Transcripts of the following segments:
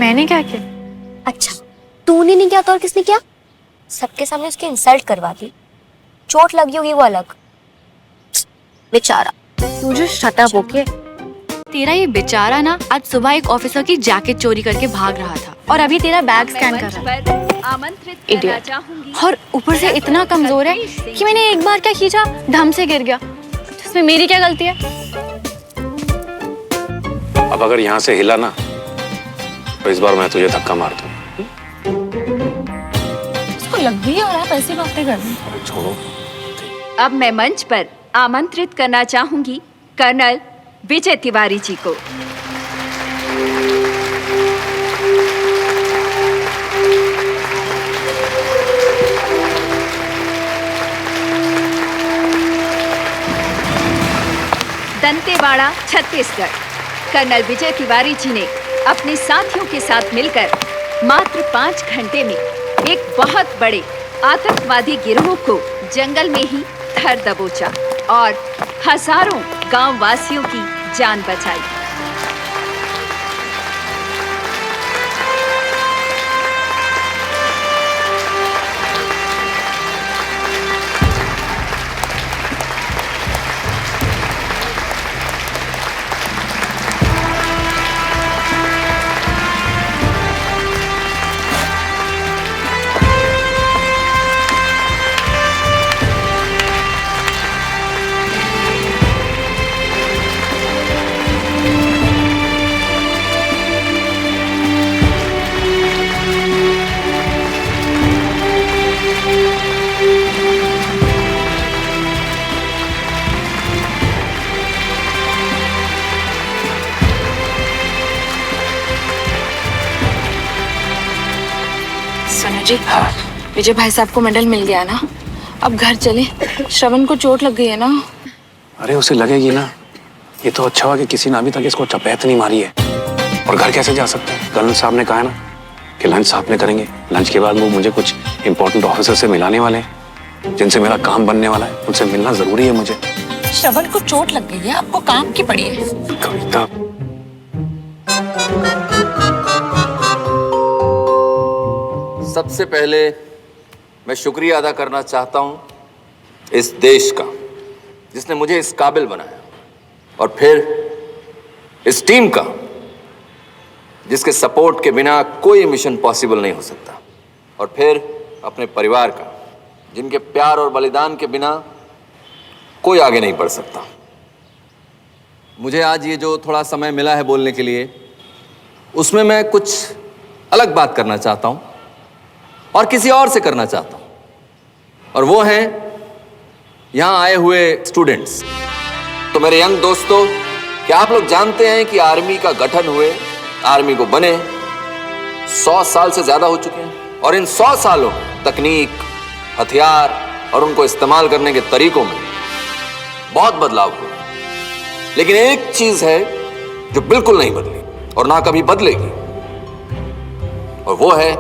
मैंने क्या किया? अच्छा, तूने नहीं किया तो और किसने किया? सबके सामने उसकी इंसल्ट करवा दी। चोट लगी होगी वो अलग। बेचारा। तू जो शट अप, ओके? तेरा ये बेचारा ना आज सुबह एक ऑफिसर की जैकेट चोरी करके भाग रहा था और अभी तेरा बैग स्कैन कर रहा है। इडियट। और ऊपर से इतना कमजोर है कि मैंने एक बार क्या खींचा, धम से गिर गया। इसमें मेरी क्या गलती है? अब अगर यहाँ से हिला ना तो इस बार मैं तुझे धक्का मार दूं। इसको लग भी आ रहा है पैसे बातें करने। छोड़ो। अब मैं मंच पर आमंत्रित करना चाहूंगी कर्नल विजय तिवारी जी को। दंतेवाड़ा, छत्तीसगढ़। कर्नल विजय तिवारी जी ने अपने साथियों के साथ मिलकर मात्र 5 घंटे में एक बहुत बड़े आतंकवादी गिरोह को जंगल में ही धर दबोचा और हजारों गांव वासियों की जान बचाई। सोनू जी, विजय भाई साहब को मेडल मिल गया ना, अब घर चले। श्रवण को चोट लग गई है ना। अरे उसे लगेगी ना। ये तो अच्छा हुआ कि किसी ने अभी तक इसको चपेट नहीं मारी है। और घर कैसे जा सकते हैं? कर्नल साहब ने कहा है ना कि लंच साथ में करेंगे। लंच के बाद वो मुझे कुछ इंपॉर्टेंट ऑफिसर से मिलाने वाले हैं जिनसे मेरा काम बनने वाला है। उनसे मिलना जरूरी है मुझे। श्रवण को चोट लग गई है, आपको काम की पड़ी है। कविता, सबसे पहले मैं शुक्रिया अदा करना चाहता हूं इस देश का जिसने मुझे इस काबिल बनाया, और फिर इस टीम का जिसके सपोर्ट के बिना कोई मिशन पॉसिबल नहीं हो सकता, और फिर अपने परिवार का जिनके प्यार और बलिदान के बिना कोई आगे नहीं बढ़ सकता। मुझे आज ये जो थोड़ा समय मिला है बोलने के लिए, उसमें मैं कुछ अलग बात करना चाहता हूं और किसी और से करना चाहता हूं, और वो हैं यहां आए हुए स्टूडेंट्स। तो मेरे यंग दोस्तों, क्या आप लोग जानते हैं कि आर्मी का गठन हुए, आर्मी को बने 100 साल से ज्यादा हो चुके हैं, और इन 100 सालों में तकनीक, हथियार और उनको इस्तेमाल करने के तरीकों में बहुत बदलाव हुआ। लेकिन एक चीज है जो बिल्कुल नहीं बदली और ना कभी बदलेगी, और वो है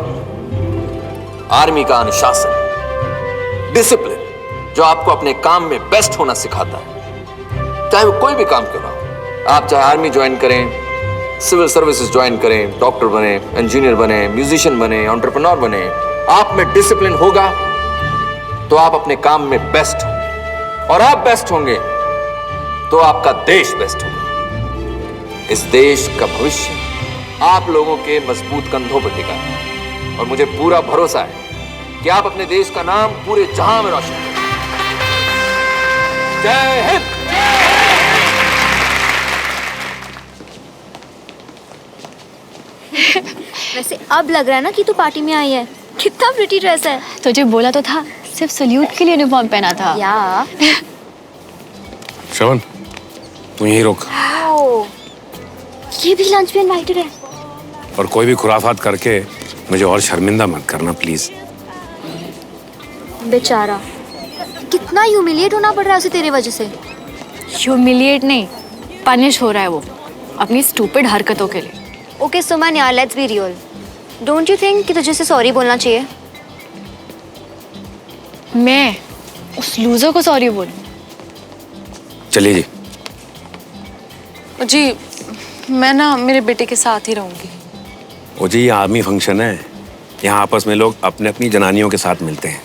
आर्मी का अनुशासन, डिसिप्लिन, जो आपको अपने काम में बेस्ट होना सिखाता है, चाहे वो कोई भी काम क्यों ना हो। आप चाहे आर्मी ज्वाइन करें, सिविल सर्विसेज ज्वाइन करें, डॉक्टर बने, इंजीनियर बने, म्यूजिशियन बने, एंटरप्रेन्योर बने, आप में डिसिप्लिन होगा तो आप अपने काम में बेस्ट होंगे, और आप बेस्ट होंगे तो आपका देश बेस्ट होगा। इस देश का भविष्य आप लोगों के मजबूत कंधों पर टिका है, और मुझे पूरा भरोसा है कि आप अपने देश का नाम पूरे जहां में रोशन करेंगे। जय हिंद। वैसे अब लग रहा है ना कि तू पार्टी में आई है। कितना प्रिटी ड्रेस है। तुझे बोला तो था, सिर्फ सल्यूट के लिए यूनिफॉर्म पहना था। या श्रवण, तू यहीं रुक। ये भी लंच में इनवाइटेड है। और कोई भी खुराफात करके मुझे और शर्मिंदा मत करना प्लीज। बेचारा, कितना ह्यूमिलिएट होना पड़ रहा है उसे तेरे वजह से। ह्यूमिलिएट नहीं, पनिश हो रहा है वो अपनी स्टूपिड हरकतों के लिए। ओके सुमन यार, let's be real. Don't you think कि तुझे से सॉरी बोलना चाहिए? मैं उस लूजर को सॉरी बोलूं? चलिए जी। जी मैं ना मेरे बेटे के साथ ही रहूंगी। ओ जी, ये आर्मी फंक्शन है। यहाँ आपस में लोग अपने अपनी जनानियों के साथ मिलते हैं।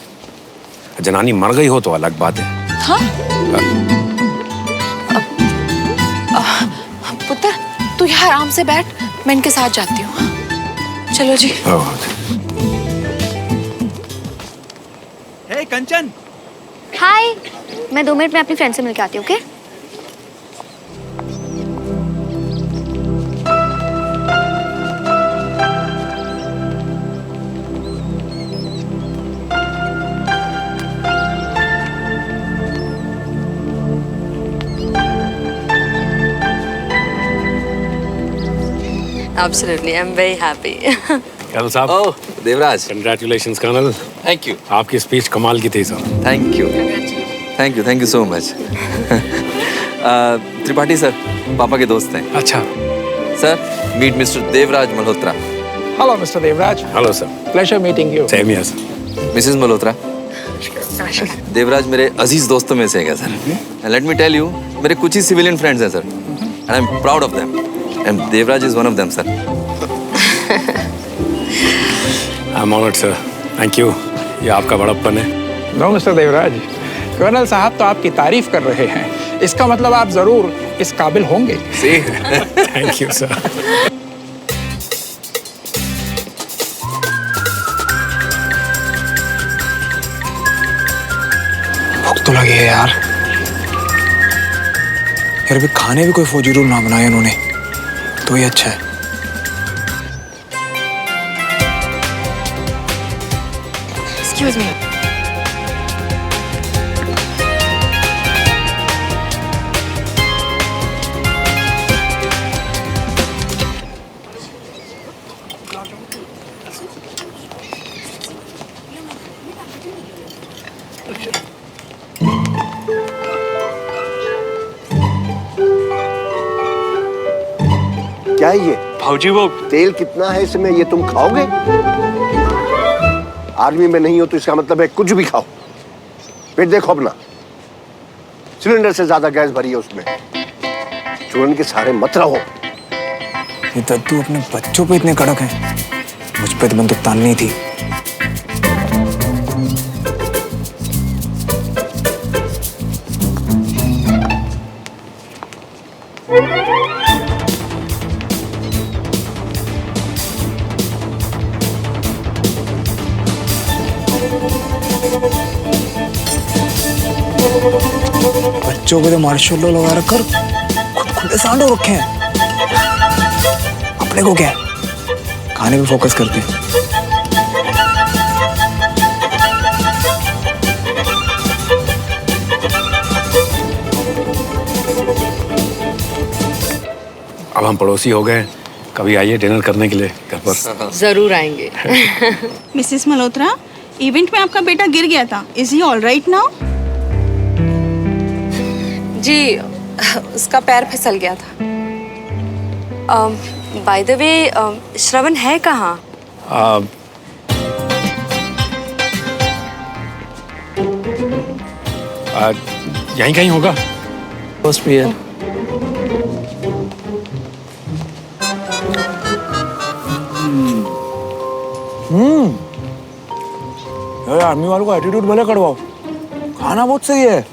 जनानी मर गई हो तो अलग बात है। हाँ? पुत्र, तू यहाँ आराम से बैठ, मैं इनके साथ जाती हूँ। चलो जी। हे कंचन, हाय, मैं 2 मिनट में अपनी फ्रेंड से मिलके आती हूँ, okay? Absolutely, I'm very happy. Colonel sahab, oh Devraj, congratulations colonel. Thank you. आपकी स्पीच कमाल की थी sir. Thank you so much. Tripathi sir पापा के दोस्त हैं। अच्छा। Sir meet mister Devraj Malhotra. Hello mister Devraj. Hello sir. Pleasure meeting you. Same here sir. Mrs Malhotra. Devraj मेरे अजीज दोस्तों में से है sir. Let me tell you, मेरे कुछ ही सिविलियन फ्रेंड्स हैं sir, and I am proud of them, and Devraj is one of them sir. I am honoured sir, thank you. ये आपका बड़प्पन है। नो मिस्टर देवराज, कर्नल साहब तो आपकी तारीफ कर रहे हैं, इसका मतलब आप जरूर इस काबिल होंगे। Thank you sir. भूख तो लगी है यार। यार अभी खाने भी कोई फौजी रूल ना बनाया उन्होंने, तो ये अच्छा है। Excuse me. क्या है ये? भाऊजी वो तेल कितना है इसमें, ये तुम खाओगे? आर्मी में नहीं हो तो इसका मतलब है कुछ भी खाओ। पेट देखो अपना, सिलेंडर से ज्यादा गैस भरी है उसमें। चूरन के सारे मत रहो। ये दद्दू अपने बच्चों पे इतने कड़क हैं, मुझ पे तो बंदूक ताननी थी। बच्चों को तो मार्शल लॉ लगा रखकर खुले सांडो रखे हैं। अपने को क्या है, खाने पे फोकस करते हैं। अब हम पड़ोसी हो गए, कभी आइए डिनर करने के लिए घर पर। जरूर आएंगे। मिसेस मल्होत्रा, इवेंट में आपका बेटा गिर गया था। Is he all right now? जी, उसका पैर फिसल गया था। बाय द वे, श्रवण है कहाँ? यहीं कहीं होगा। फर्स्ट भी है। यार आर्मी वालों का एटीट्यूड भले कड़वाओ, खाना बहुत सही है।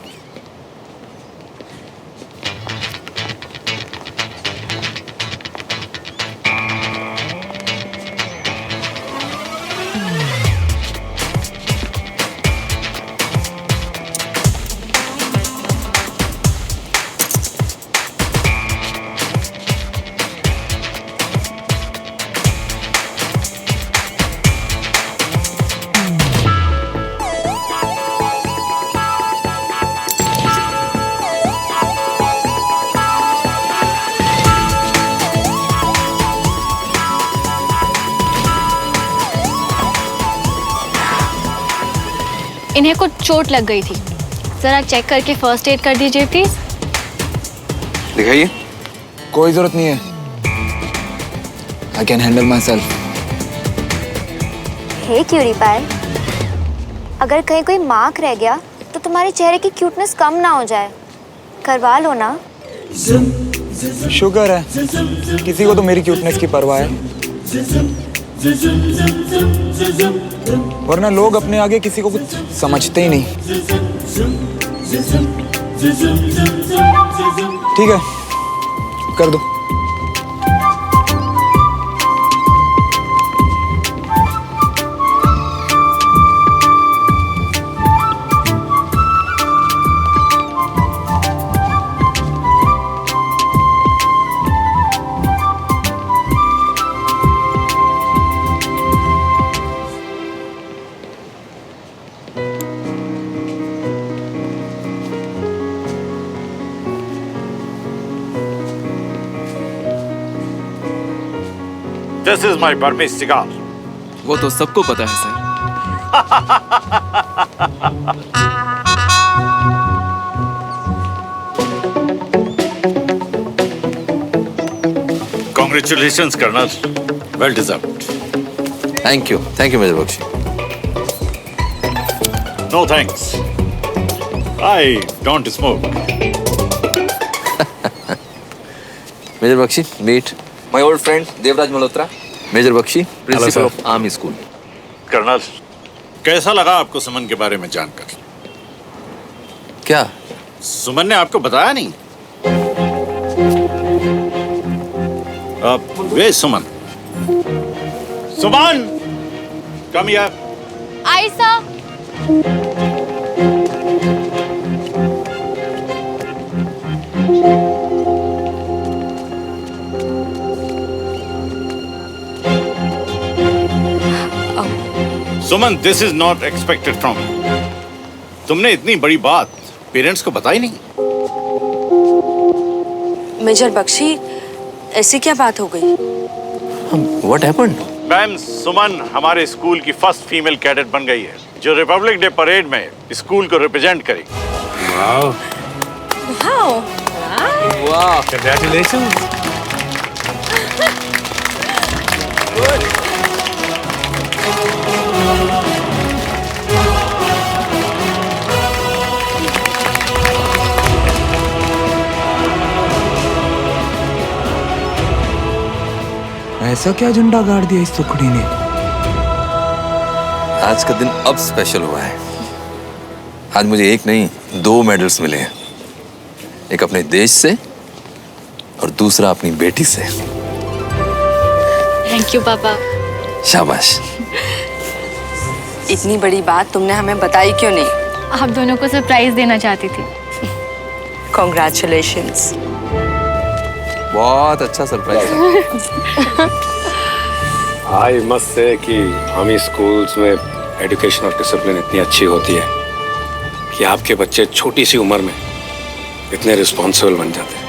इन्हें कुछ चोट लग गई थी, जरा चेक करके फर्स्ट एड कर दीजिए प्लीज। दिखाइए। कोई जरूरत नहीं है, I can handle myself. Hey cutie pie, अगर कहीं कोई मार्क रह गया तो तुम्हारे चेहरे की क्यूटनेस कम ना हो जाए, करवा लो ना। शुक्र है किसी को तो मेरी क्यूटनेस की परवाह है। वरना लोग अपने आगे किसी को कुछ समझते ही नहीं। ठीक है, कर दो। This is my Burmese cigar. वो तो सबको पता है sir. Congratulations, Colonel. Well deserved. Thank you major Bakshi. No thanks. I don't smoke. Major Bakshi, meet my old friend Devraj Malhotra. Major Bakshi, principal of army school. Colonel, कैसा लगा आपको सुमन के बारे में जानकर? क्या सुमन ने आपको बताया नहीं? वे Suman, Suman, come here. Ayesha. Suman, this is not expected from you. तुमने इतनी बड़ी बात पेरेंट्स को बताई नहीं। मेजर बख्शी, ऐसी क्या बात हो गई? What happened? मैम, सुमन हमारे स्कूल की फर्स्ट फीमेल कैडेट बन गई है, जो रिपब्लिक डे परेड में स्कूल को रिप्रेजेंट करेगी। वाओ, वाह, Congratulations. ऐसा क्या झंडा गाड़ दिया इस टुकड़ी ने? आज का दिन अब स्पेशल हुआ है। आज मुझे एक नहीं 2 मेडल्स मिले हैं, एक अपने देश से और दूसरा अपनी बेटी से। थैंक यू पापा। शाबाश। इतनी बड़ी बात तुमने हमें बताई क्यों नहीं? आप दोनों को सरप्राइज देना चाहती थी। कॉन्ग्रेचुलेशंस। बहुत अच्छा सरप्राइज। आई मस्ट से कि आर्मी स्कूल्स में एजुकेशन और डिसिप्लिन इतनी अच्छी होती है कि आपके बच्चे छोटी सी उम्र में इतने रिस्पॉन्सिबल बन जाते हैं।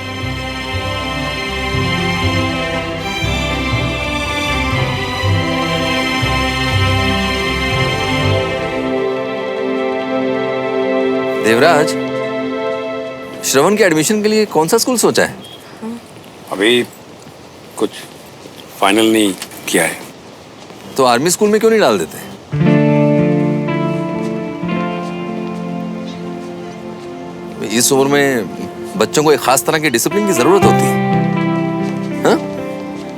देवराज, श्रवण के एडमिशन के लिए कौन सा स्कूल सोचा है? अभी कुछ फाइनल नहीं किया है। तो आर्मी स्कूल में क्यों नहीं डाल देते? इस उम्र में बच्चों को एक खास तरह की डिसिप्लिन की जरूरत होती है, हाँ?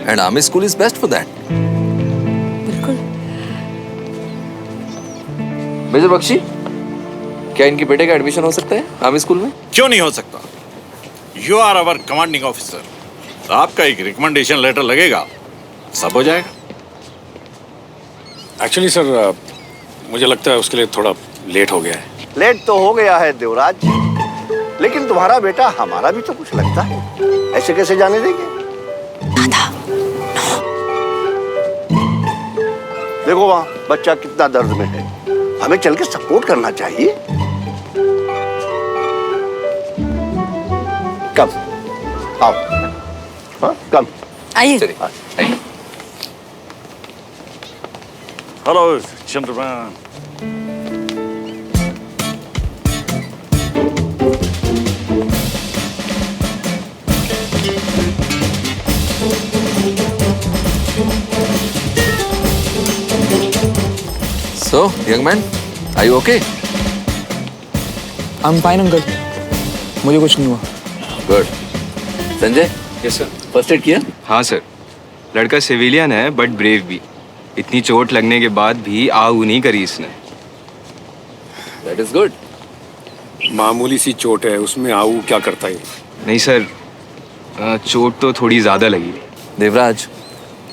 And army school is best for that. बिल्कुल। मेजर बख्शी, क्या इनके बेटे का एडमिशन हो सकता है आर्मी स्कूल में? क्यों नहीं हो सकता? You are our commanding officer. आपका एक रिकमेंडेशन लेटर लगेगा, सब हो जाएगा। एक्चुअली सर, मुझे लगता है उसके लिए थोड़ा लेट हो गया है। लेट तो हो गया है देवराज, लेकिन तुम्हारा बेटा हमारा भी तो कुछ लगता है, ऐसे कैसे जाने देंगे? देखो वहां बच्चा कितना दर्द में है, हमें चल के सपोर्ट करना चाहिए। कम आओ, हाँ कम आइए। Hello Chandraman. So, young man, are you okay? I'm fine uncle, मुझे कुछ नहीं हुआ। Good. Sanjay, yes sir. First aid किया? हाँ सर, लड़का सिविलियन है बट ब्रेव भी। इतनी चोट लगने के बाद भी आऊ नहीं करी इसने। That is good. मामूली सी चोट है, उसमें आऊ क्या करता है? नहीं सर, चोट तो थोड़ी ज्यादा लगी। देवराज,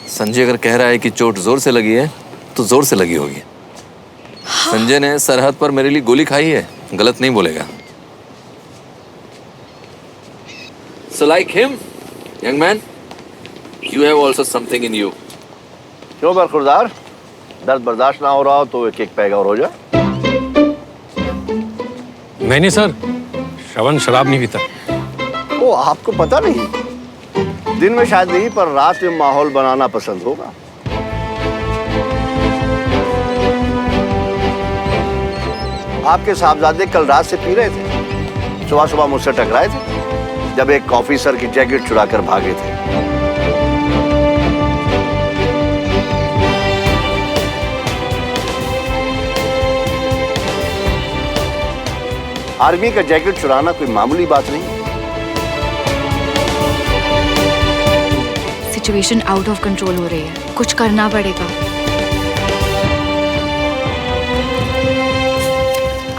संजय अगर कह रहा है कि चोट जोर से लगी है तो जोर से लगी होगी। संजय ने सरहद पर मेरे लिए गोली खाई है, गलत नहीं बोलेगा। So like him, young man, you have also something in you. क्यों बरखुरदार, दर्द बर्दाश्त ना हो रहा हो तो एक एक पैग और हो जाए। नहीं सर, श्रवण शराब नहीं पीता। वो आपको पता नहीं, दिन में शायद नहीं पर रात में माहौल बनाना पसंद होगा। आपके साहबजादे कल रात से पी रहे थे, सुबह सुबह मुझसे टकराए थे जब एक ऑफिसर की जैकेट चुराकर भागे थे। आर्मी का जैकेट चुराना कोई मामूली बात नहीं। सिचुएशन आउट ऑफ कंट्रोल हो रही है, कुछ करना पड़ेगा।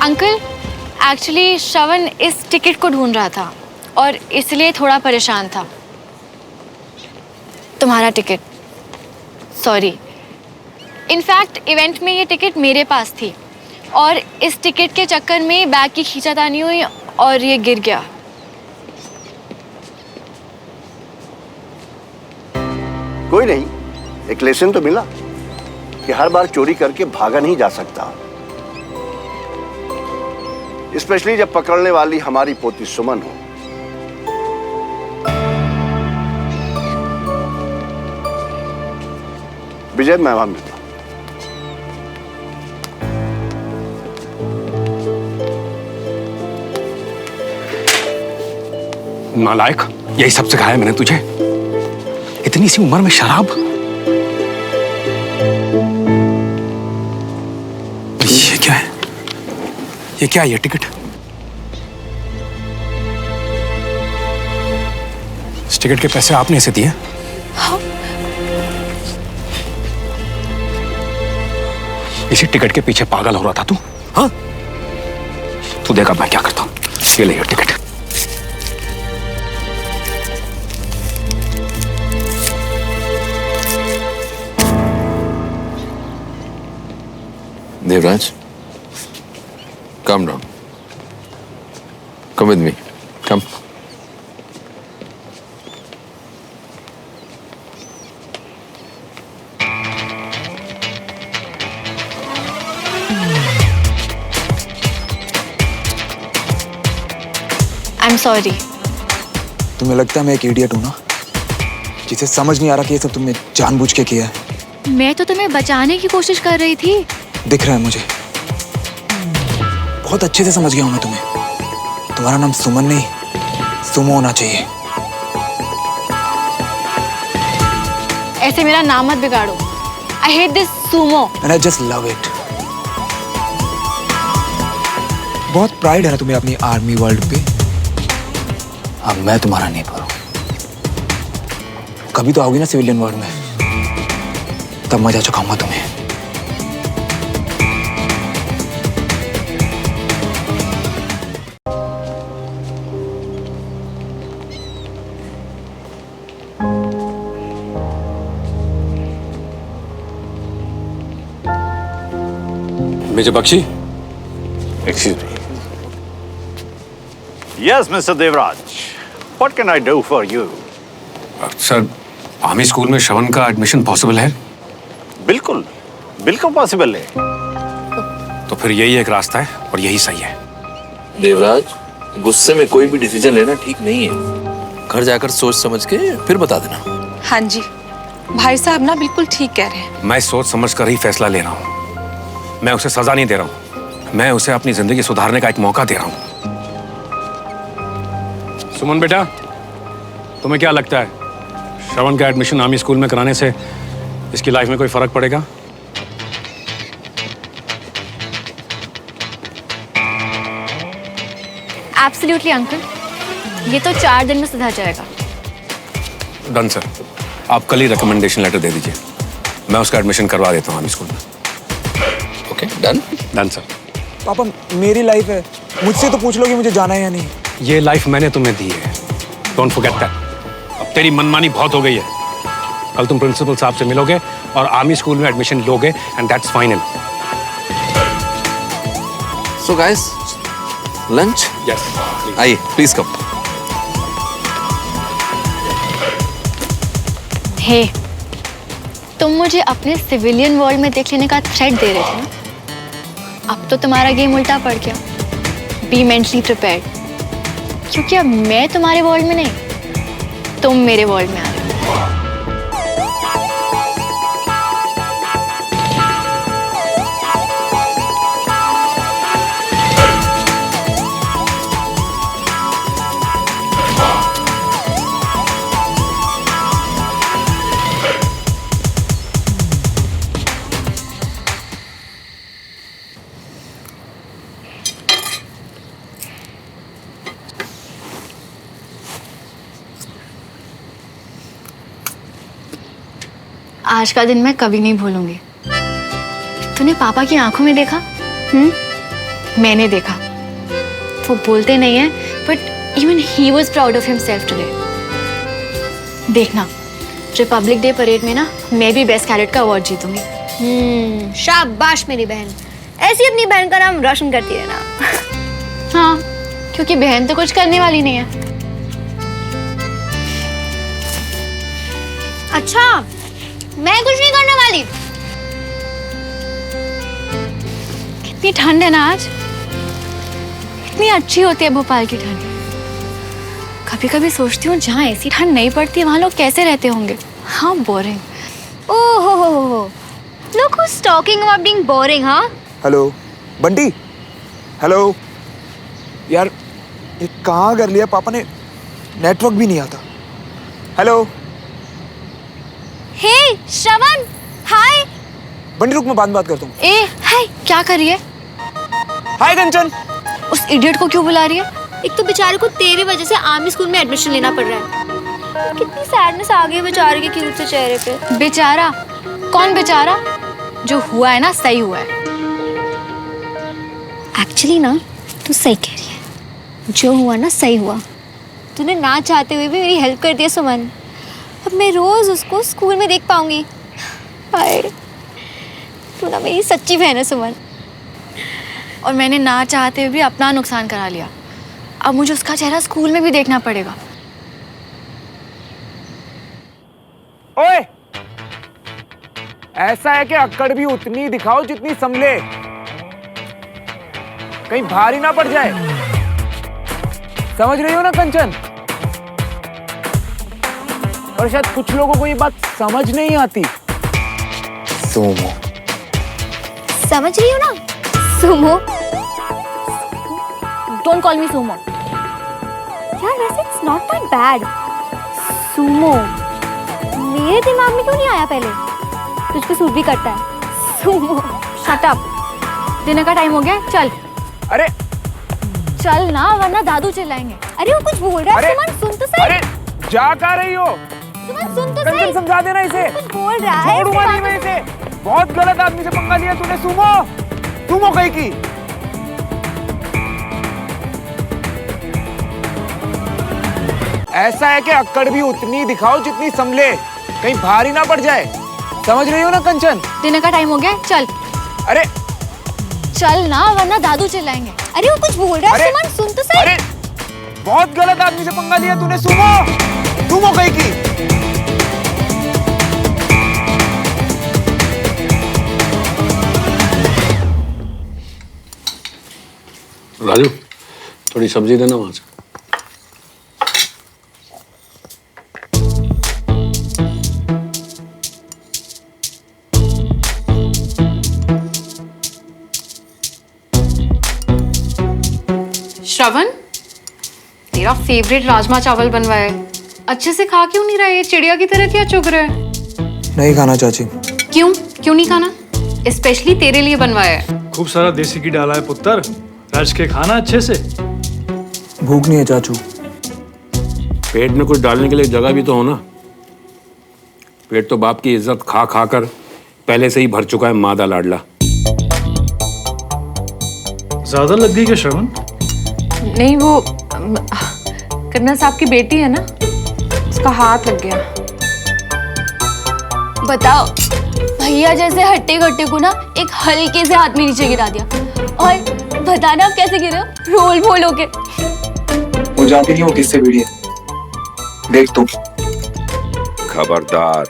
अंकल, एक्चुअली श्रवण इस टिकट को ढूंढ रहा था और इसलिए थोड़ा परेशान था। तुम्हारा टिकट, सॉरी। इनफैक्ट इवेंट में ये टिकट मेरे पास थी और इस टिकट के चक्कर में बैग की खींचातानी हुई और ये गिर गया। कोई नहीं, एक लेसन तो मिला कि हर बार चोरी करके भागा नहीं जा सकता, स्पेशली जब पकड़ने वाली हमारी पोती सुमन हो। विजय, मैं वहां मिलता हूं। नालायक, यही सब सिखाया मैंने तुझे? इतनी सी उम्र में शराब? ये क्या है? ये क्या है? ये टिकट? इस टिकट के पैसे आपने इसे दिए? हाँ। इसी टिकट के पीछे पागल हो रहा था तू? हाँ? तू देखा मैं क्या करता हूं। ये ले ये ticket. Devraj, calm down. Come with me. Come. I'm sorry. तुम्हें लगता है मैं एक इडियट हूँ ना, जिसे समझ नहीं आ रहा कि ये सब तुमने जानबूझ के किया है। मैं तो तुम्हें बचाने की कोशिश कर रही थी। दिख रहा है मुझे, बहुत अच्छे से समझ गया हूं मैं तुम्हें। तुम्हारा नाम सुमन नहीं, सुमो होना चाहिए। ऐसे मेरा नाम मत बिगाड़ो। I hate this sumo. And I just love it. बहुत प्राइड है ना तुम्हें अपनी आर्मी वर्ल्ड पे। अब मैं तुम्हारा नहीं पर हूं। कभी तो आओगी ना सिविलियन वर्ल्ड में, तब मजा चुकाऊंगा तुम्हें। Major Bakshi, Excuse me. Yes, Mr. Devraj. What can I do for you? Sir, army school में श्रवण का एडमिशन पॉसिबल है? बिल्कुल, बिल्कुल पॉसिबल है। तो फिर यही एक रास्ता है और यही सही है। देवराज, गुस्से में कोई भी डिसीजन लेना ठीक नहीं है। घर जाकर सोच समझ के फिर बता देना। हाँ जी, भाई साहब ना बिल्कुल ठीक कह रहे हैं। मैं सोच समझ कर ही फैसला ले रहा हूँ। मैं उसे सजा नहीं दे रहा हूँ, मैं उसे अपनी जिंदगी सुधारने का एक मौका दे रहा हूँ। सुमन बेटा, तुम्हें क्या लगता है श्रवण का एडमिशन आर्मी स्कूल में कराने से इसकी लाइफ में कोई फर्क पड़ेगा? एब्सोल्युटली अंकल, ये तो 4 दिन में सुधर जाएगा। डन सर, आप कल ही रिकमेंडेशन लेटर दे दीजिए। मैं उसका एडमिशन करवा देता हूँ आर्मी स्कूल में। Okay, done. Done sir. पापा मेरी लाइफ है, मुझसे तो पूछ लो कि मुझे जाना है या नहीं। ये लाइफ मैंने तुम्हें दी है, डोंट फॉरगेट दैट। अब तेरी मनमानी बहुत हो गई है। कल तुम प्रिंसिपल साहब से मिलोगे और आर्मी स्कूल में एडमिशन लोगे and that's final. So guys, lunch? Yes, आइए, प्लीज कम। हे, तुम मुझे अपने सिविलियन वर्ल्ड में देख लेने का थ्रेट दे रहे थे ना? अब तो तुम्हारा गेम उल्टा पड़ गया। बी मेंटली प्रिपेयर्ड, क्योंकि अब मैं तुम्हारे वर्ल्ड में नहीं, तुम मेरे वर्ल्ड में आ रहे हो। आज का दिन मैं कभी नहीं भूलूंगी। तूने पापा की आंखों में देखा? मैंने देखा। वो बोलते नहीं है, but even he was proud of himself today. देखना, रिपब्लिक डे परेड में ना मैं भी बेस्ट कैडेट का अवार्ड जीतूंगी। शाबाश मेरी बहन, ऐसी अपनी बहन का नाम रोशन करती रहना। हाँ, क्योंकि बहन तो कुछ करने वाली नहीं है। अच्छा, मैं कुछ नहीं करने वाली। कितनी ठंड है ना आज। इतनी अच्छी होती है भोपाल की ठंड। कभी कभी सोचती हूँ जहाँ ऐसी ठंड नहीं पड़ती वहाँ लोग कैसे रहते होंगे। हाँ, बोरिंग। ओहो, look who's talking about being boring, हाँ? Hello Bunty, hello. यार ये कहाँ कर लिया पापा ने, नेटवर्क भी नहीं आता। हेलो। हे श्रवण, हाय। बंटी रुक, मैं बात करता हूँ। ए, हाय, क्या कर रही है? हाय कंचन। उस इडियट को क्यों बुला रही है? एक तो बेचारे को तेरी वजह से आर्मी स्कूल में एडमिशन लेना पड़ रहा है। कितनी सैडनेस आ गई है बेचारे के क्यूट से चेहरे पे। बेचारा? कौन बेचारा? जो हुआ है ना, सही हुआ है। एक्चुअली ना तू सही कह रही है, जो हुआ ना सही हुआ। तूने ना चाहते हुए भी मेरी हेल्प कर दिया सुमन। अब मैं रोज उसको स्कूल में देख पाऊंगी। हाय, तू ना मेरी सच्ची बहन है सुमन। और मैंने ना चाहते हुए भी अपना नुकसान करा लिया। अब मुझे उसका चेहरा स्कूल में भी देखना पड़ेगा। ओए, ऐसा है कि अक्कड़ भी उतनी दिखाओ जितनी संभले, कहीं भारी ना पड़ जाए। समझ रही हो ना कंचन? और शायद कुछ लोगों को ये बात समझ नहीं आती। सुमो। समझ रही हो ना? Sumo. Don't call me Sumo. यार वैसे it's not that bad. Sumo मेरे दिमाग में क्यों नहीं आया पहले? तुझ पे सूट भी करता है। सुमो। Shut up. डिनर का टाइम हो गया, चल। अरे चल ना, वरना दादू चिल्लाएंगे। अरे वो कुछ बोल रहा है। सुमन सुन तो सही। अरे जा कहाँ रही हो? सुमन सुन तो कंचन सही। समझा देना इसे। कुछ बोल रहा है। छोड़ूंगा नहीं मैं इसे। बहुत गलत आदमी से पंगा लिया तूने सुमो। सुमो कहीं की। ऐसा है कि अक्कड़ भी उतनी दिखाओ जितनी संभले, कहीं भारी ना पड़ जाए। समझ रही हो ना कंचन? डिनर का टाइम हो गया, चल। अरे चल ना, वरना दादू चिल्लाएंगे। अरे वो कुछ बोल रहा है। सुमन सुन तो सही। अरे बहुत गलत आदमी से पंगा लिया तूने सुमो। सुमो कहीं की। राजू, थोड़ी सब्जी देना वहां से। श्रवण, तेरा फेवरेट राजमा चावल बनवाया है। अच्छे से खा क्यों नहीं रहा है? ये चिड़िया की तरह क्या चुग रहा है? नहीं खाना चाची। क्यों क्यों नहीं खाना? स्पेशली तेरे लिए बनवाया है। खूब सारा देसी घी डाला है पुत्र, रच के खाना अच्छे से। भूख नहीं है चाचू। पेट में कुछ डालने के लिए जगह भी तो हो ना। पेट तो बाप की इज्जत खा खा कर पहले से ही भर चुका है मादा लाडला। ज्यादा लग गई क्या श्रवण? नहीं, वो कर्नल साहब की बेटी है ना, उसका हाथ लग गया। बताओ, भैया जैसे हट्टे कट्टे को ना एक हल्के से हाथ में नीचे गिरा दिया, और बताना आप कैसे गिरे हो? रोल बोल होके। वो जानती नहीं वो किससे भिड़ी है। देख तुम। खबरदार,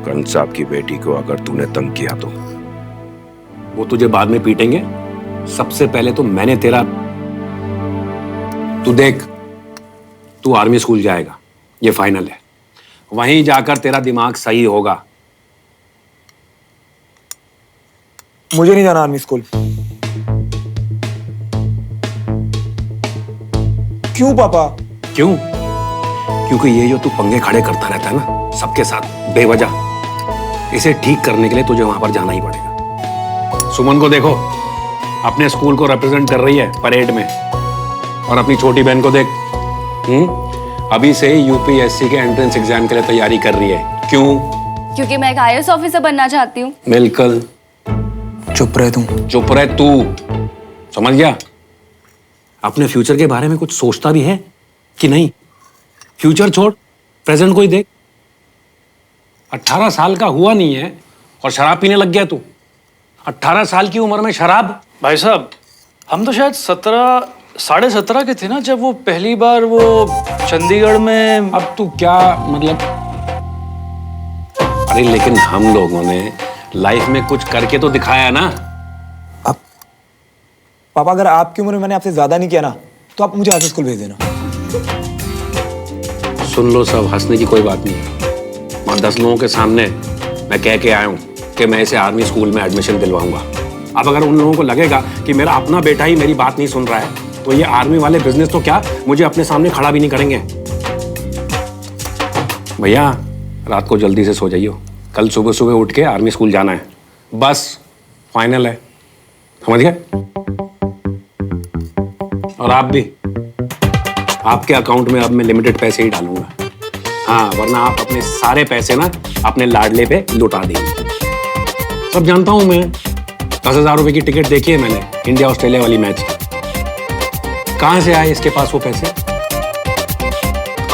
कर्नल साहब की बेटी को अगर तूने तंग किया तो वो तुझे बाद में पीटेंगे। सबसे पहले तो मैंने तेरा, तू देख, तू आर्मी स्कूल जाएगा, ये फाइनल है। वहीं जाकर तेरा दिमाग सही होगा। मुझे नहीं जाना आर्मी स्कूल। क्यों पापा? क्यों? क्योंकि ये जो तू पंगे खड़े करता रहता है ना सबके साथ बेवजह, इसे ठीक करने के लिए तुझे वहां पर जाना ही पड़ेगा। सुमन को देखो, अपने स्कूल को रिप्रेजेंट कर रही है परेड में, और अपनी छोटी बहन को देख, अभी से ही यूपीएससी के एंट्रेंस एग्जाम के लिए तैयारी कर रही है। क्यों? क्योंकि मैं एक आईएएस ऑफिसर बनना चाहती हूँ। बिल्कुल। चुप रहे तुम। चुप रहे तू, समझ गया? अपने फ्यूचर के बारे में कुछ सोचता भी है कि नहीं? फ्यूचर छोड़, प्रेजेंट को ही देख। 18 साल का हुआ नहीं है और शराब पीने लग गया तू। 18 साल की उम्र में शराब? भाई साहब, हम तो शायद 17 के थे ना जब वो पहली बार वो चंडीगढ़ में। अब तू क्या मतलब? अरे लेकिन हम लोगों ने लाइफ में कुछ करके तो दिखाया ना। अब पापा, अगर आपकी उम्र में मैंने आपसे ज्यादा नहीं किया ना, तो आप मुझे आर्मी स्कूल भेज देना। सुन लो सब, हंसने की कोई बात नहीं है। वहां 10 लोगों के सामने मैं कह के आया हूं कि मैं इसे आर्मी स्कूल में एडमिशन दिलवाऊंगा। अब अगर उन लोगों को लगेगा कि मेरा अपना बेटा ही मेरी बात नहीं सुन रहा है, तो ये आर्मी वाले बिजनेस तो क्या मुझे अपने सामने खड़ा भी नहीं करेंगे। भैया, रात को जल्दी से सो जाइयो, कल सुबह सुबह उठ के आर्मी स्कूल जाना है। बस फाइनल है, समझ गए? और आप भी, आपके अकाउंट में अब मैं लिमिटेड पैसे ही डालूंगा। हाँ, वरना आप अपने सारे पैसे ना अपने लाडले पे लुटा देंगे। सब जानता हूं मैं। 10,000 रुपए की टिकट देखी है मैंने इंडिया ऑस्ट्रेलिया वाली मैच की। कहां से आए इसके पास वो पैसे?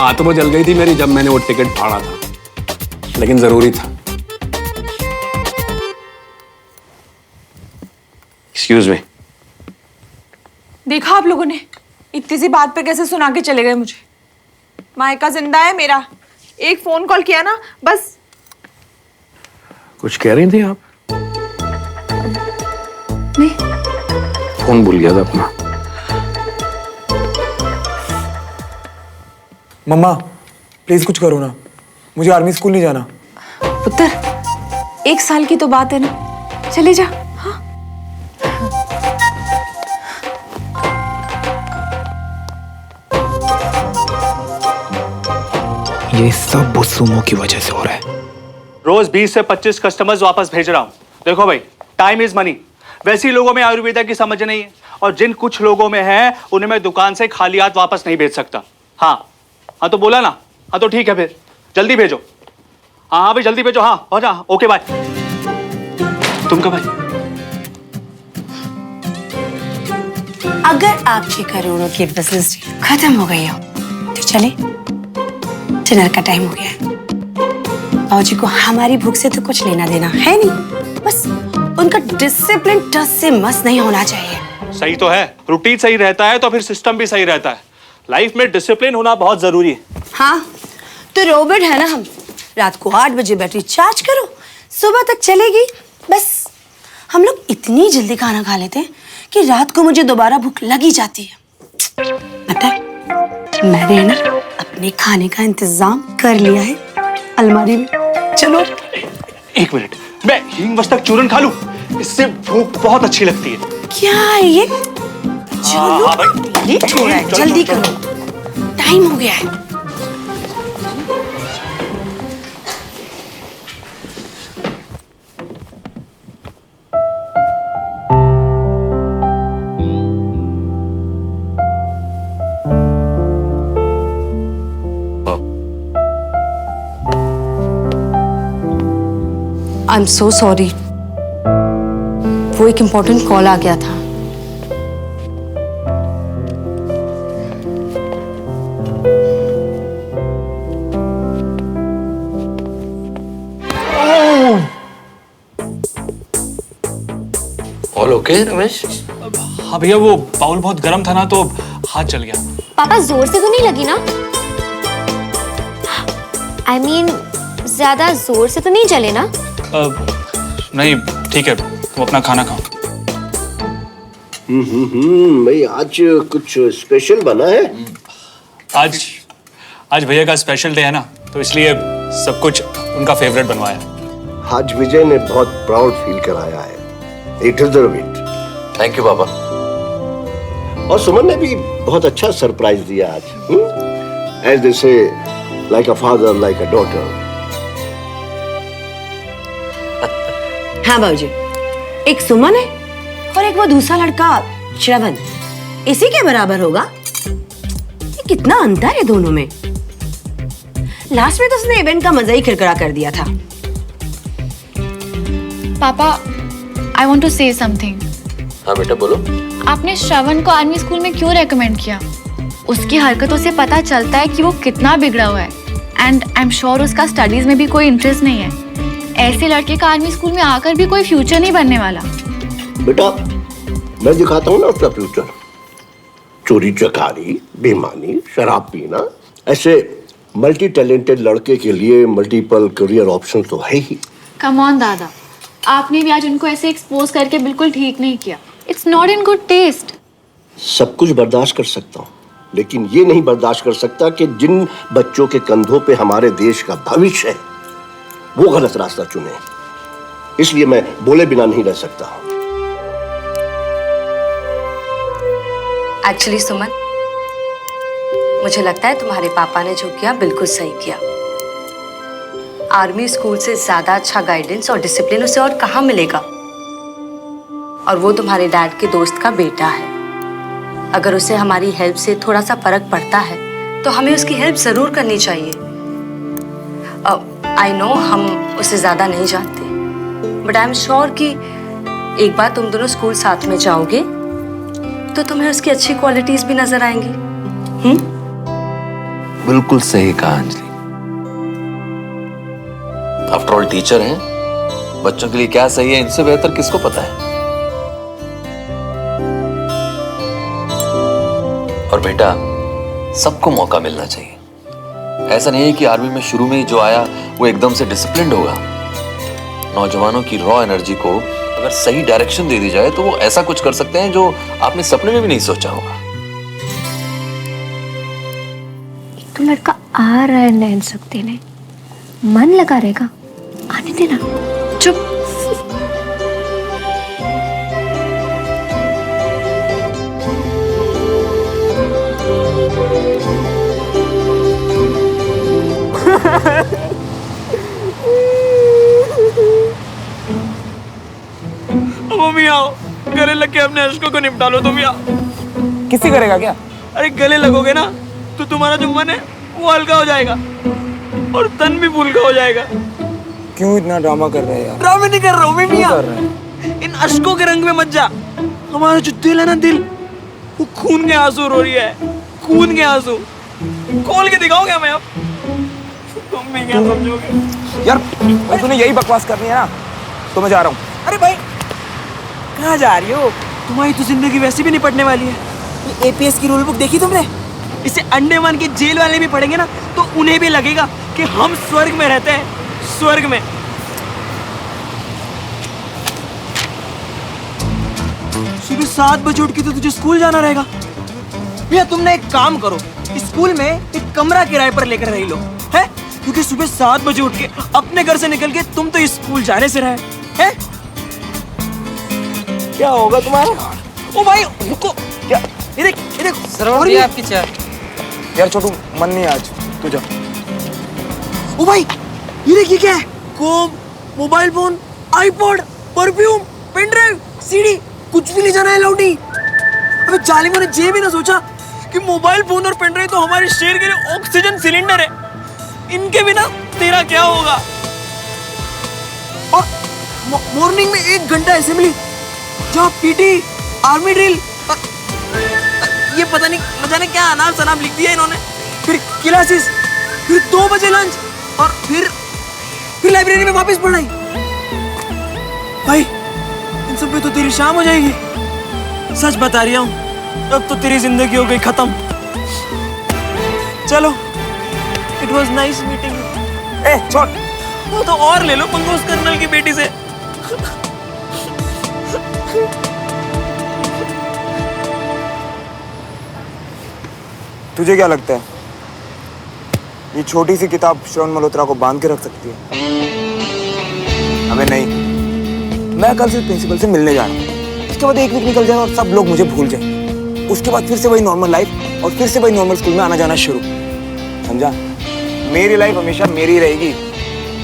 आत्मा जल गई थी मेरी जब मैंने वो टिकट फाड़ा था, लेकिन जरूरी था। Excuse me. देखा आप लोगों ने, इतनी सी बात पे कैसे सुना के चले गए मुझे। मायका जिंदा है मेरा, एक फोन कॉल किया ना बस। कुछ कह रही थी आप? नहीं, फोन भूल गया था अपना। मम्मा प्लीज कुछ करो ना, मुझे आर्मी स्कूल नहीं जाना। पुत्र, 1 साल की तो बात है ना, चले जा। हाँ, ये सब बुस्सुमों की वजह से हो रहा है। रोज 20 से 25 कस्टमर्स वापस भेज रहा हूँ। देखो भाई, टाइम इज मनी। वैसे लोगों में आयुर्वेदा की समझ नहीं है, और जिन कुछ लोगों में है उन्हें मैं दुकान से खाली हाथ वापस नहीं भेज सकता। हाँ तो बोला ना। हाँ तो ठीक है, फिर जल्दी भेजो। हाँ भाई जल्दी भेजो। हाँ हो जा। Okay bye. तुम कब आई? अगर आपके करोड़ों की बिजनेस डील खत्म हो गई हो तो चले, डिनर का टाइम हो गया है। बाबूजी को हमारी भूख से तो कुछ लेना देना है नहीं, बस उनका डिसिप्लिन टस से मस नहीं होना चाहिए। सही तो है, रूटीन सही रहता है तो फिर सिस्टम भी सही रहता है। लाइफ में डिसिप्लिन होना बहुत जरूरी है। हाँ तो रोबोट है ना हम। रात को 8 बजे बैटरी चार्ज करो, सुबह तक चलेगी। बस हम लोग इतनी जल्दी खाना खा लेते हैं कि रात को मुझे दोबारा भूख लगी जाती है। पता है, मैंने ना अपने खाने का इंतजाम कर लिया है अलमारी में। चलो 1 मिनट, मैं हींग मस्तक चूरन खा लूं, इससे भूख बहुत अच्छी लगती है। क्या है ये? चलो लेट हो रहा है, जल्दी करो, टाइम हो गया है। आई एम सो सॉरी, वो एक इम्पोर्टेंट कॉल आ गया था। All okay Ramesh? हाँ भैया, वो बाउल बहुत गर्म था ना तो हाथ जल गया। पापा जोर से तो नहीं लगी ना? I mean, ज्यादा जोर से तो नहीं जले ना? नहीं, ठीक है, तुम अपना खाना खाओ। भाई आज कुछ स्पेशल बना है? आज भैया का स्पेशल डे है ना, तो इसलिए सब कुछ उनका फेवरेट बनवाया। आज विजय ने बहुत प्राउड फील कराया है। He deserve it. Thank you पापा। और सुमन ने भी बहुत अच्छा सरप्राइज दिया आज। As they say, like a father, like a daughter. हाँ बाबूजी, एक सुमन है और एक वो दूसरा लड़का श्रवण, इसी के बराबर होगा। ये कितना अंतर है दोनों में। लास्ट में तो उसने इवेंट का मजा ही किरकिरा कर दिया था। पापा, I want to say something. हाँ बेटा बोलो। आपने श्रवण को आर्मी स्कूल में क्यों रेकमेंड किया? उसकी हरकतों से पता चलता है कि वो कितना बिगड़ा हुआ है। एंड आई एम श्योर उसका स्टडीज में भी कोई इंटरेस्ट नहीं है। ऐसे लड़के का आर्मी स्कूल में आकर भी कोई फ्यूचर नहीं बनने वाला। बेटा, मैं दिखाता हूँ ना उसका फ्यूचर। चोरी चकारी, बेईमानी, शराब पीना, ऐसे मल्टी टैलेंटेड लड़के के लिए मल्टीपल करियर ऑप्शन तो है ही। कम ऑन दादा, आपने भी आज उनको ऐसे एक्सपोज करके बिल्कुल ठीक नहीं किया। It's not in good taste. सब कुछ बर्दाश्त कर सकता हूँ, लेकिन ये नहीं बर्दाश्त कर सकता कि जिन बच्चों के कंधों पे हमारे देश का भविष्य है वो गलत रास्ता चुने। इसलिए मैं बोले बिना नहीं रह सकता। एक्चुअली सुमन, मुझे लगता है तुम्हारे पापा ने जो किया बिल्कुल सही किया। आर्मी स्कूल से ज्यादा अच्छा गाइडेंस और डिसिप्लिन उसे और कहाँ मिलेगा। और वो तुम्हारे डैड के दोस्त का बेटा है। अगर उसे हमारी हेल्प से थोड़ा सा फर्क पड़ता है तो हमें उसकी हेल्प जरूर करनी चाहिए। आई नो हम उसे ज्यादा नहीं जानते, बट आई एम श्योर कि एक बार तुम दोनों स्कूल साथ में जाओगे तो तुम्हें उसकी अच्छी क्वालिटीज भी नजर आएंगी। बिल्कुल सही कहा अंजलि। आफ्टर ऑल टीचर हैं, बच्चों के लिए क्या सही है इनसे बेहतर किसको पता है। और बेटा, सबको मौका मिलना चाहिए। ऐसा नहीं है कि आर्मी में शुरू में ही जो आया वो एकदम से डिसिप्लिन्ड होगा। नौजवानों की रॉ एनर्जी को अगर सही डायरेक्शन दे दी जाए तो वो ऐसा कुछ कर सकते हैं जो आपने सपने में भी नहीं सोचा होगा। तो लड़का आ रहा है नैन सकते ने, मन लगा रहेगा, आने देना। चुप। मम्मी आओ, गले लग के अपने अश्कों को निपटा लो। तुम आओ। किसी करेगा क्या? अरे गले लगोगे ना तो तुम्हारा जो मन है वो हल्का हो जाएगा और तन भी फुल्का हो जाएगा। क्यों इतना ड्रामा कर रहे हैं यार? ड्रामे नहीं कर रहा हूँ मैं क्यों मियां। कर रहे हैं? इन अश्कों के रंग में मत जा। हमारा जो दिल है ना, दिल वो खून के आंसू रो रही है। खून के आंसू खोल के दिखाओ क्या मैं अब? तुम भी क्या समझोगे यार? भाई तूने यही बकवास करनी है ना, तो मैं जा रहा हूँ। अरे भाई कहाँ जा रही हो? तुम्हारी तो जिंदगी वैसे भी निपटने वाली है। ये एपीएस की रूल बुक देखी तुमने? इसे अंडमान के जेल वाले भी पढ़ेंगे ना तो उन्हें भी लगेगा कि हम स्वर्ग में रहते हैं। स्वर्ग में। सुबह 7 बजे उठ के तो तुझे स्कूल जाना रहेगा। भैया तुमने एक काम करो, स्कूल में एक कमरा किराए पर लेकर रह लो, है? क्योंकि सुबह 7 बजे उठ के अपने घर से निकल के तुम तो स्कूल जाने से रहे हैं। क्या होगा तुम्हारा? ओ भाई रुको, क्या? ये देख सर ये आपकी चाय। यार छोटू मन नहीं आज, तू जा। ओ भाई ये देखिए क्या है? Comb, mobile phone, iPod, perfume, pen drive, CD, कुछ भी ले जाना है लौटी। अबे जालिमों ने ये भी ना सोचा कि मोबाइल फोन और पेन ड्राइव तो हमारे शहर के लिए ऑक्सीजन सिलेंडर है। इनके बिना तेरा क्या होगा? और मॉर्निंग में 1 घंटा असेंबली, जहाँ पीटी, आर्मी ड्रिल, ये पता नहीं न जाने क्या अनाप शनाप लिख दिया इन्होंने, फिर क्लासेस, फिर 2 बजे लंच और फिर लाइब्रेरी में वापस पढ़ाई। भाई इन सब पे तो तेरी शाम हो जाएगी। सच बता रही हूँ, अब तो तेरी जिंदगी हो गई खत्म। चलो, it was nice meeting you. ए छोड़, वो तो और ले लो पंगा उस कर्नल की बेटी से। तुझे क्या लगता है ये छोटी सी किताब श्रवण मल्होत्रा को बांध के रख सकती है? अबे नहीं, मैं कल से प्रिंसिपल से मिलने जा रहा हूँ। उसके बाद 1 वीक निकल जाएगा और सब लोग मुझे भूल जाएंगे। उसके बाद फिर से वही नॉर्मल लाइफ और फिर से वही नॉर्मल स्कूल में आना जाना शुरू। समझा? मेरी लाइफ हमेशा मेरी रहेगी,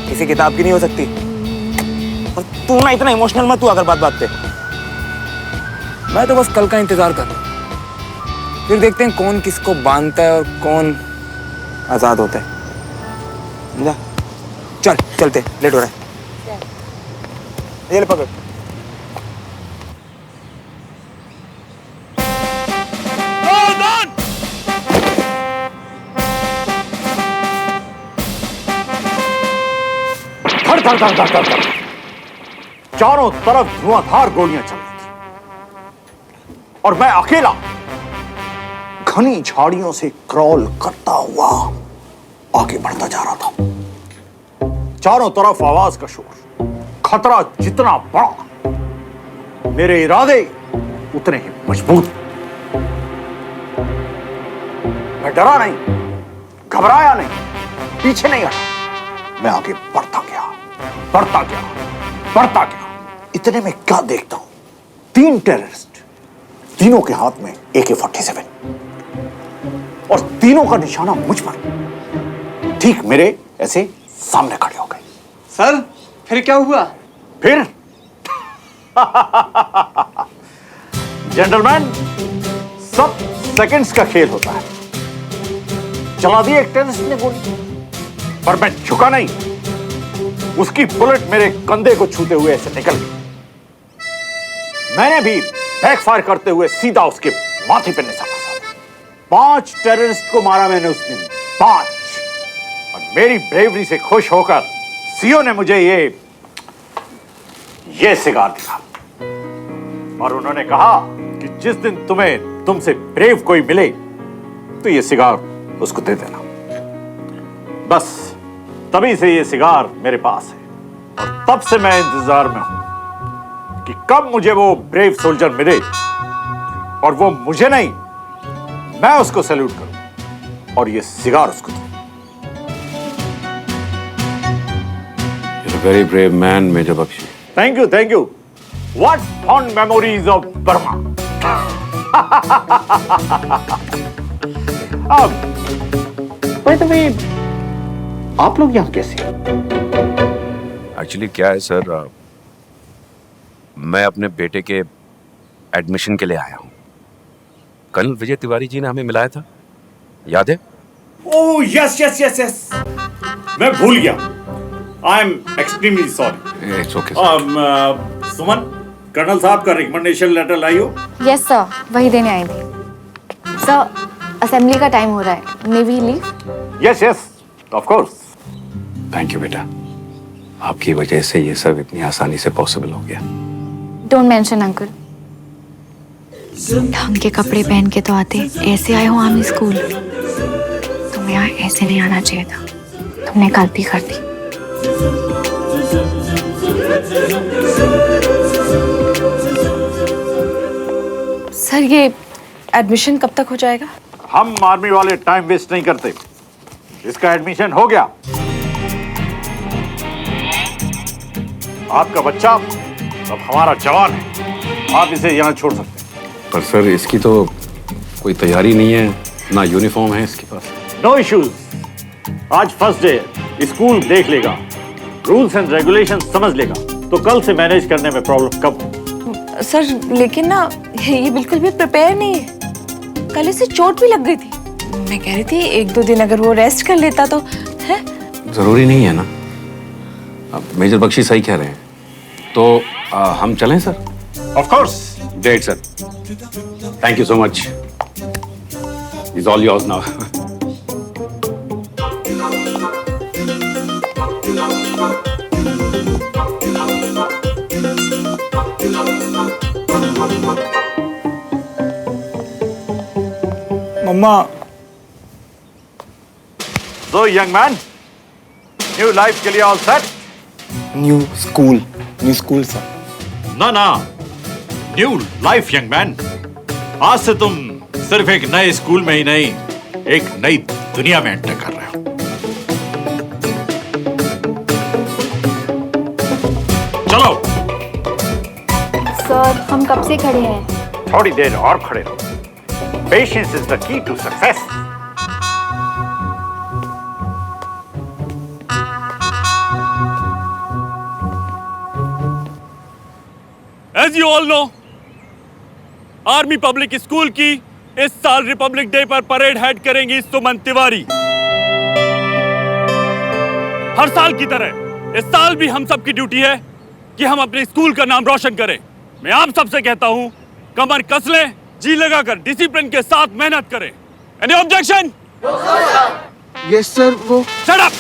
किसी किताब की नहीं हो सकती। और तू ना इतना इमोशनल मत तू अगर बात पे। मैं तो बस कल का इंतजार कर रहा हूँ, फिर देखते हैं कौन किसको बांधता है और कौन आजाद होता है। समझा? चल चलते, लेट हो रहा है। ये ले पकड़। धड़ धड़ धड़ धड़ धड़, चारों तरफ धुआंधार गोलियां चल रही थी और मैं अकेला घनी झाड़ियों से क्रॉल करता हुआ आगे बढ़ता जा रहा था। चारों तरफ आवाज का शोर, खतरा जितना बड़ा मेरे इरादे उतने ही मजबूत। मैं डरा नहीं, घबराया नहीं, पीछे नहीं हटा, मैं आगे बढ़ता गया, बढ़ता गया, बढ़ता गया। इतने में क्या देखता हूं, 3 टेररिस्ट, तीनों के हाथ में AK-47 और तीनों का निशाना मुझ पर, ठीक मेरे ऐसे सामने खड़े हो गए। सर फिर क्या हुआ? फिर जेंटलमैन, सब सेकंड्स का खेल होता है। चला दी एक टेररिस्ट ने गोली, पर मैं झुका नहीं। उसकी बुलेट मेरे कंधे को छूते हुए ऐसे निकल गई। मैंने भी बैकफायर करते हुए सीधा उसके माथे पर निशाना साधा। 5 टेररिस्ट को मारा मैंने उस दिन, 5। और मेरी ब्रेवरी से खुश होकर सीओ ने मुझे ये सिगार दिया और उन्होंने कहा कि जिस दिन तुमसे ब्रेव कोई मिले तो ये सिगार उसको दे देना। बस तभी से ये सिगार मेरे पास है और तब से मैं इंतजार में हूं कि कब मुझे वो ब्रेव सोल्जर मिले और वो मुझे नहीं, मैं उसको सैल्यूट करूं और ये सिगार उसको दूं। You're a very brave man, Major Bakshi. Thank you, thank you. What fond memories of Burma. By the way, आप लोग यहाँ कैसे? एक्चुअली क्या है सर, मैं अपने बेटे के एडमिशन के लिए आया हूँ। कर्नल विजय तिवारी जी ने हमें मिलाया था, याद है? Oh yes yes yes yes, मैं भूल गया। I am extremely sorry. It's okay. Suman, colonel साहब का रिकमेंडेशन लेटर लाई हो? यस सर, वही देने आई थी। सर, असेंबली का टाइम हो रहा है, may we leave? Yes yes, of course. Thank you बेटा, आपकी वजह से ये सब इतनी आसानी से पॉसिबल हो गया। Don't mention uncle. ढंग के कपड़े पहन के तो आते, ऐसे आए हो आर्मी स्कूल। तुम्हें यहाँ ऐसे नहीं आना चाहिए था, तुमने गलती कर दी। सर ये एडमिशन कब तक हो जाएगा? हम आर्मी वाले टाइम वेस्ट नहीं करते, इसका एडमिशन हो गया। आपका बच्चा अब हमारा जवान है, आप इसे यहाँ छोड़ सकते हैं। पर सर इसकी तो कोई तैयारी नहीं है, ना यूनिफॉर्म है इसके पास। नो इश्यूज, आज फर्स्ट डे, स्कूल देख लेगा, रूल्स एंड रेगुलेशन समझ लेगा, तो कल से मैनेज करने में प्रॉब्लम कब। सर लेकिन ना ये बिल्कुल भी प्रिपेयर नहीं है। कल इसे चोट भी लग गई थी। मैं कह रही थी 1-2 दिन अगर वो रेस्ट कर लेता तो है। जरूरी नहीं है ना, मेजर बख्शी सही कह रहे हैं, तो हम चलें sir? Of course. Great sir, thank you so much, is all yours now. Mamma. So young man, new life के लिए all set? New school sir. ना ना, न्यू लाइफ यंग मैन। आज से तुम सिर्फ एक नए स्कूल में ही नहीं, एक नई दुनिया में एंटर कर रहे हो। चलो। सर हम कब से खड़े हैं? थोड़ी देर और खड़े रहो। Patience is the key to success. As you all know, army public school की इस साल रिपब्लिक डे पर परेड हेड करेंगी सुमन तिवारी। हर साल की तरह इस साल भी हम सबकी ड्यूटी है कि हम अपने स्कूल का नाम रोशन करें। मैं आप सबसे कहता हूं, कमर कस लें, जी लगाकर डिसिप्लिन के साथ मेहनत करें। Any objection? Yes sir. वो शट अप!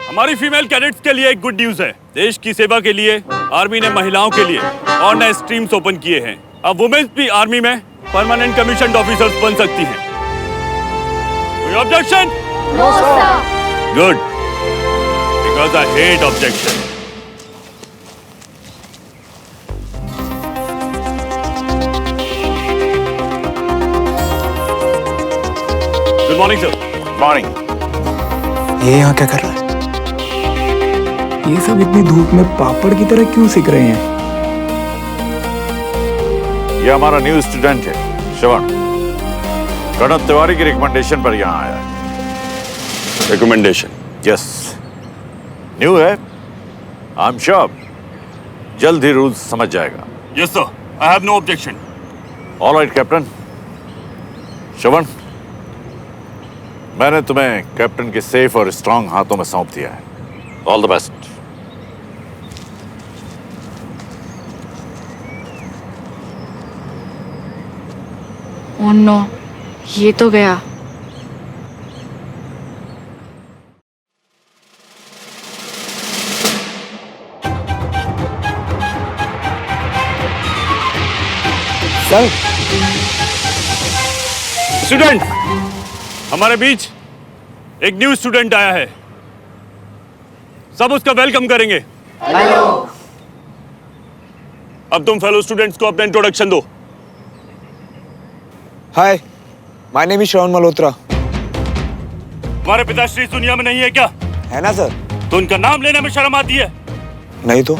हमारी फीमेल कैडेट्स के लिए एक गुड न्यूज है। देश की सेवा के लिए आर्मी ने महिलाओं के लिए और नए स्ट्रीम्स ओपन किए हैं। अब वुमेन्स भी आर्मी में परमानेंट कमीशन्ड ऑफिसर्स बन सकती हैं। कोई objection? No sir. Good, because I hate objection. Good morning sir. Morning. ये यहाँ क्या कर रहा है? ये सब इतनी धूप में पापड़ की तरह क्यों सिक रहे हैं? ये हमारा न्यू स्टूडेंट है, श्रवण। कर्नल तिवारी की रिकमेंडेशन पर यहाँ आया है। रिकमेंडेशन? यस, न्यू है। आई एम श्योर जल्द ही रूल्स समझ जाएगा। Yes sir, I have no objection. All right captain. Shravan, मैंने तुम्हें कैप्टन के सेफ और स्ट्रांग हाथों में सौंप दिया है। All the best. Oh no, ये तो गया। सर। स्टूडेंट, हमारे बीच एक न्यू स्टूडेंट आया है। सब उसका वेलकम करेंगे। हेलो। अब तुम फेलो स्टूडेंट्स को अपना इंट्रोडक्शन दो। हाय, माय नेम इज श्रवण मल्होत्रा। तुम्हारे पिताश्री इस दुनिया में नहीं है क्या? है ना सर। तो उनका नाम लेने में शर्म आती है? नहीं तो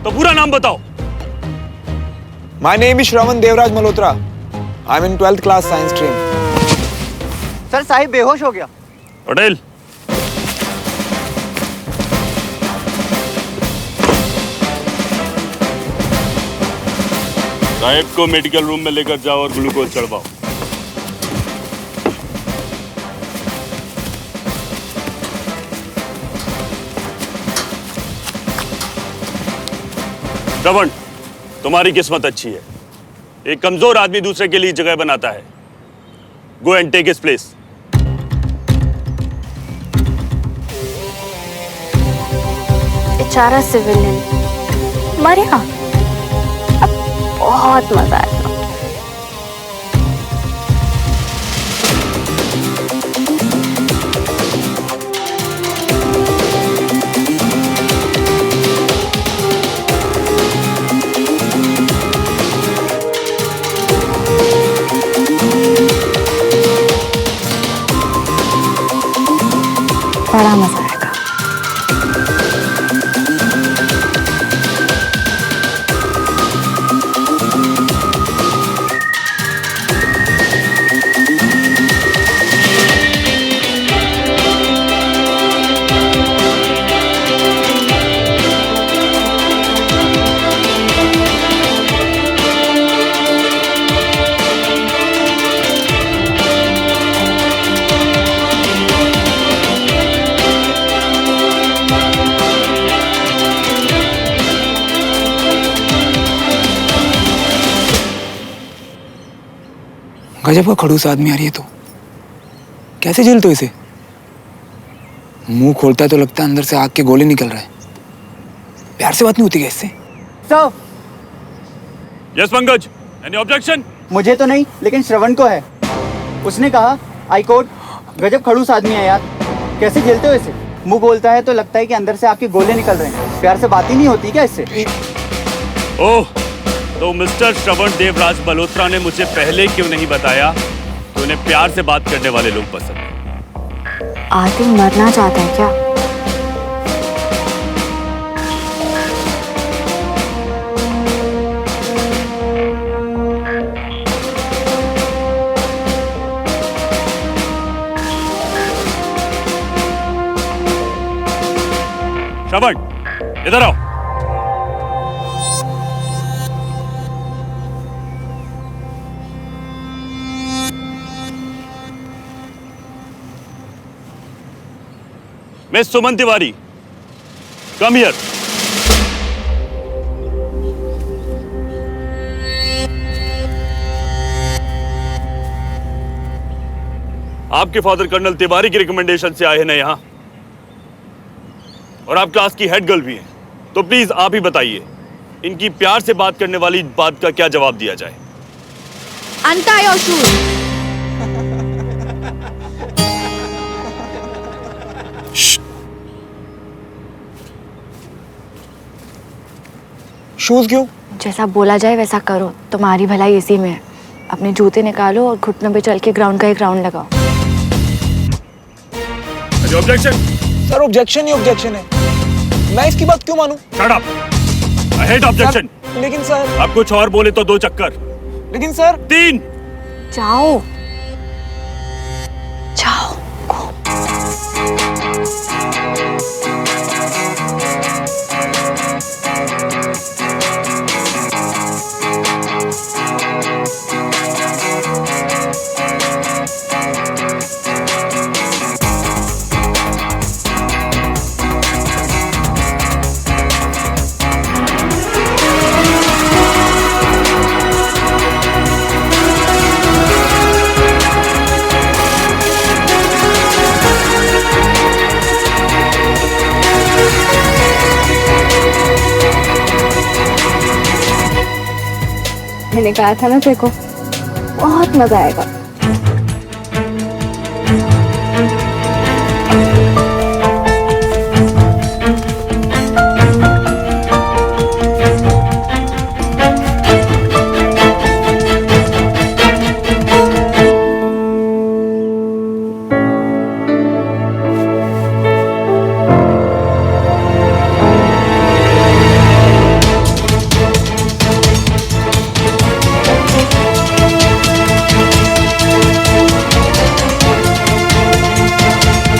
पूरा नाम बताओ। My name is Shravan Devraj Malhotra. I am in 12th class science stream. Sir Sahib बेहोश हो गया। पटेल। साहिब को मेडिकल रूम में लेकर जाओ और ग्लूकोज चढ़वाओ। श्रवण, तुम्हारी किस्मत अच्छी है। एक कमजोर आदमी दूसरे के लिए जगह बनाता है। Go and take his place. बेचारा सिविलियन मर गया। अब बहुत मजा आया। बड़ा मजा आएगा। गजब का खड़ूस आदमी आ रही है तो कैसे झेलते हो इसे? मुंह खोलता है तो लगता है अंदर से आग के गोले निकल रहे हैं। प्यार से बात नहीं होती क्या इससे? Sir yes Pankaj, any objection? मुझे तो नहीं, लेकिन श्रवण को है। उसने कहा आई कोर्ट, गजब खड़ूस आदमी है यार, कैसे झेलते हो इसे? मुंह बोलता है तो लगता है कि अंदर से आपके गोले निकल रहे हैं। प्यार से बात ही नहीं होती क्या इससे? ओह, तो मिस्टर श्रवण देवराज मल्होत्रा ने मुझे पहले क्यों नहीं बताया कि उन्हें प्यार से बात करने वाले लोग पसंद हैं? आदिल मरना चाहता है क्या? श्रवण, इधर आओ। Miss Suman Tiwari, come here. आपके फादर कर्नल तिवारी की रिकमेंडेशन से आए हैं ना यहाँ, और आप क्लास की हेड गर्ल भी हैं, तो प्लीज आप ही बताइए इनकी प्यार से बात करने वाली बात का क्या जवाब दिया जाए? Untie your shoes. शूज क्यों? जैसा बोला जाए वैसा करो, तुम्हारी भलाई इसी में है। अपने जूते निकालो और घुटनों पे चल के ग्राउंड का एक राउंड लगाओ। ऑब्जेक्शन? सर ऑब्जेक्शन ही ऑब्जेक्शन है, मैं इसकी बात क्यों मानूं? Shut up, I hate objection. लेकिन सर, आप कुछ और बोले तो 2 चक्कर। लेकिन सर 3। जाओ जाओ। मैंने कहा था ना तेरे को, बहुत मजा आएगा।